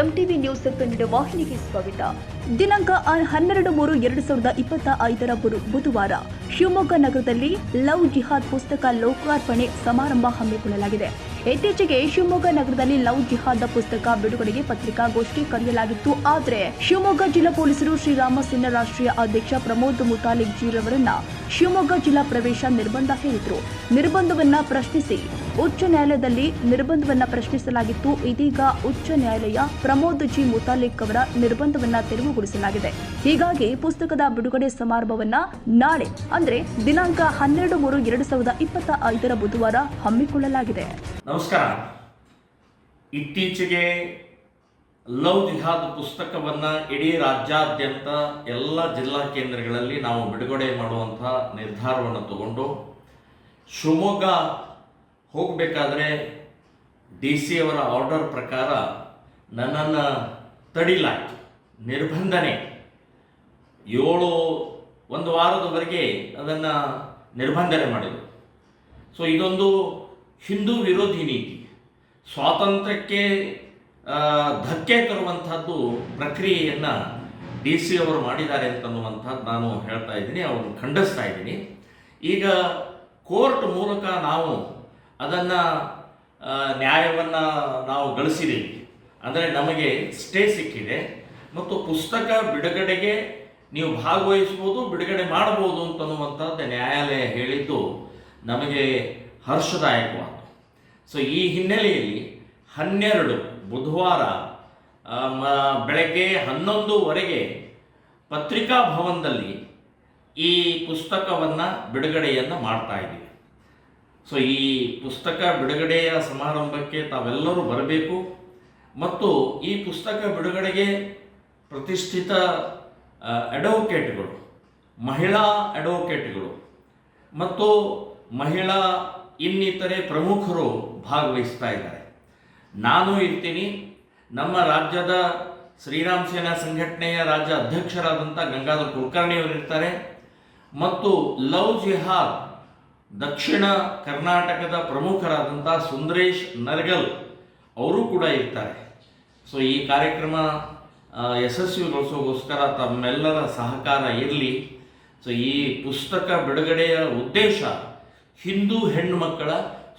MTV news Kannada ವಾಹಿನಿಗೆ ಸ್ವಾಗತ. ದಿನಾಂಕ 12/3/2025 ಬುಧವಾರ ಶಿವಮೊಗ್ಗ ನಗರದಲ್ಲಿ ಲವ್ ಜಿಹಾದ್ ಪುಸ್ತಕ ಲೋಕಾರ್ಪಣೆ ಸಮಾರಂಭ ಹಮ್ಮಿಕೊಳ್ಳಲಾಗಿದೆ. ಇತ್ತೀಚೆಗೆ ಶಿವಮೊಗ್ಗ ನಗರದಲ್ಲಿ ಲವ್ ಜಿಹಾದ್ ಪುಸ್ತಕ ಬಿಡುಗಡೆಗೆ ಪತ್ರಿಕಾಗೋಷ್ಠಿ ಕರೆಯಲಾಗಿತ್ತು. ಆದರೆ ಶಿವಮೊಗ್ಗ ಜಿಲ್ಲಾ ಪೊಲೀಸರು ಶ್ರೀರಾಮ ಸೇನಾ ರಾಷ್ಟ್ರೀಯ ಅಧ್ಯಕ್ಷ ಪ್ರಮೋದ್ ಮುತಾಲಿಕ್ ಜೀರವರನ್ನ ಶಿವಮೊಗ್ಗ ಜಿಲ್ಲಾ ಪ್ರವೇಶ ನಿರ್ಬಂಧ ಹೇರಿದ್ರು. ನಿರ್ಬಂಧವನ್ನ ಪ್ರಶ್ನಿಸಿ ಉಚ್ಚ ನ್ಯಾಯಾಲಯದಲ್ಲಿ ನಿರ್ಬಂಧವನ್ನ ಪ್ರಶ್ನಿಸಲಾಗಿತ್ತು. ಇದೀಗ ಉಚ್ಚ ನ್ಯಾಯಾಲಯ ಪ್ರಮೋದ್ ಜಿ ಮುತಾಲಿಕ್ ಅವರ ನಿರ್ಬಂಧವನ್ನ ತೆರವುಗೊಳಿಸಲಾಗಿದೆ. ಹೀಗಾಗಿ ಪುಸ್ತಕದ ಬಿಡುಗಡೆ ಸಮಾರಂಭವನ್ನ ನಾಳೆ ಅಂದ್ರೆ ದಿನಾಂಕ 12/3/2025 ಬುಧವಾರ ಹಮ್ಮಿಕೊಳ್ಳಲಾಗಿದೆ. ನಮಸ್ಕಾರ. ಇತ್ತೀಚೆಗೆ ಲವ್ ಜಿಹಾದ್ ಪುಸ್ತಕವನ್ನು ಇಡೀ ರಾಜ್ಯಾದ್ಯಂತ ಎಲ್ಲ ಜಿಲ್ಲಾ ಕೇಂದ್ರಗಳಲ್ಲಿ ನಾವು ಬಿಡುಗಡೆ ಮಾಡುವಂಥ ನಿರ್ಧಾರವನ್ನು ತಗೊಂಡು ಶಿವಮೊಗ್ಗ ಹೋಗಬೇಕಾದ್ರೆ DC ಅವರ ಆರ್ಡರ್ ಪ್ರಕಾರ ನನ್ನನ್ನು ತಡಿಲಾಯಿತು. ನಿರ್ಬಂಧನೆ ಒಂದು ವಾರದವರೆಗೆ ಅದನ್ನು ನಿರ್ಬಂಧನೆ ಮಾಡಿದರು. ಸೊ ಇದೊಂದು ಹಿಂದೂ ವಿರೋಧಿ ನೀತಿ, ಸ್ವಾತಂತ್ರ್ಯಕ್ಕೆ ಧಕ್ಕೆ ತರುವಂಥದ್ದು ಪ್ರಕ್ರಿಯೆಯನ್ನು DC ಅವರು ಮಾಡಿದ್ದಾರೆ ಅಂತನ್ನುವಂಥದ್ದು ನಾನು ಹೇಳ್ತಾ ಇದ್ದೀನಿ, ಅವ್ರನ್ನ ಖಂಡಿಸ್ತಾ ಇದ್ದೀನಿ. ಈಗ ಕೋರ್ಟ್ ಮೂಲಕ ನಾವು ಅದನ್ನು ನ್ಯಾಯವನ್ನು ನಾವು ಗಳಿಸಿದ್ದೀವಿ. ಅಂದರೆ ನಮಗೆ ಸ್ಟೇ ಸಿಕ್ಕಿದೆ ಮತ್ತು ಪುಸ್ತಕ ಬಿಡುಗಡೆಗೆ ನೀವು ಭಾಗವಹಿಸ್ಬೋದು, ಬಿಡುಗಡೆ ಮಾಡ್ಬೋದು ಅಂತನ್ನುವಂಥದ್ದು ನ್ಯಾಯಾಲಯ ಹೇಳಿದ್ದು ನಮಗೆ ಹರ್ಷದಾಯಕವಾದ. ಸೊ ಈ ಹಿನ್ನೆಲೆಯಲ್ಲಿ 12 ಬುಧವಾರ ಬೆಳಗ್ಗೆ 11:00 ಪತ್ರಿಕಾ ಭವನದಲ್ಲಿ ಈ ಪುಸ್ತಕವನ್ನು ಬಿಡುಗಡೆಯನ್ನು ಮಾಡ್ತಾ ಇದ್ದೀವಿ. ಸೊ ಈ ಪುಸ್ತಕ ಬಿಡುಗಡೆಯ ಸಮಾರಂಭಕ್ಕೆ ತಾವೆಲ್ಲರೂ ಬರಬೇಕು ಮತ್ತು ಈ ಪುಸ್ತಕ ಬಿಡುಗಡೆಗೆ ಪ್ರತಿಷ್ಠಿತ ಅಡ್ವೊಕೇಟ್ಗಳು, ಮಹಿಳಾ ಅಡ್ವೊಕೇಟ್ಗಳು ಮತ್ತು ಮಹಿಳಾ ಇನ್ನಿತರೆ ಪ್ರಮುಖರು ಭಾಗವಹಿಸ್ತಾ ಇದ್ದಾರೆ. ನಾನು ಇರ್ತೀನಿ. ನಮ್ಮ ರಾಜ್ಯದ ಶ್ರೀರಾಮ ಸೇನಾ ಸಂಘಟನೆಯ ರಾಜ್ಯ ಅಧ್ಯಕ್ಷರಾದಂಥ ಗಂಗಾಧರ್ ಕುಲಕರ್ಣಿಯವರು ಇರ್ತಾರೆ ಮತ್ತು ಲವ್ ಜಿಹಾದ್ ದಕ್ಷಿಣ ಕರ್ನಾಟಕದ ಪ್ರಮುಖರಾದಂಥ ಸುಂದರೇಶ್ ನರ್ಗಲ್ ಅವರು ಕೂಡ ಇರ್ತಾರೆ. ಸೊ ಈ ಕಾರ್ಯಕ್ರಮ ಯಶಸ್ವಿಗೊಳಿಸೋಗೋಸ್ಕರ ತಮ್ಮೆಲ್ಲರ ಸಹಕಾರ ಇರಲಿ. ಸೊ ಈ ಪುಸ್ತಕ ಬಿಡುಗಡೆಯ ಉದ್ದೇಶ ಹಿಂದೂ ಹೆಣ್ಣು ಮಕ್ಕಳ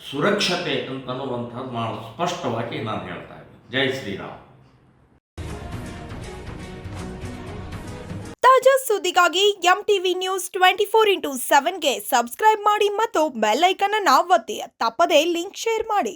ಸುರಕ್ಷತೆ ಅಂತನ್ನುವಂಥದ್ದು ಸ್ಪಷ್ಟವಾಗಿ ನಾನು ಹೇಳ್ತಾ ಇದ್ದೀನಿ. ಜೈ ಶ್ರೀರಾಮ್. ತಾಜಾ ಸುದ್ದಿಗಾಗಿ ಎಂಟಿವಿ ನ್ಯೂಸ್ 24/7ಗೆ ಸಬ್ಸ್ಕ್ರೈಬ್ ಮಾಡಿ ಮತ್ತು ಬೆಲ್ ಐಕಾನ್ ಅನ್ನು ಒತ್ತಿ. ತಪ್ಪದೇ ಲಿಂಕ್ ಶೇರ್ ಮಾಡಿ.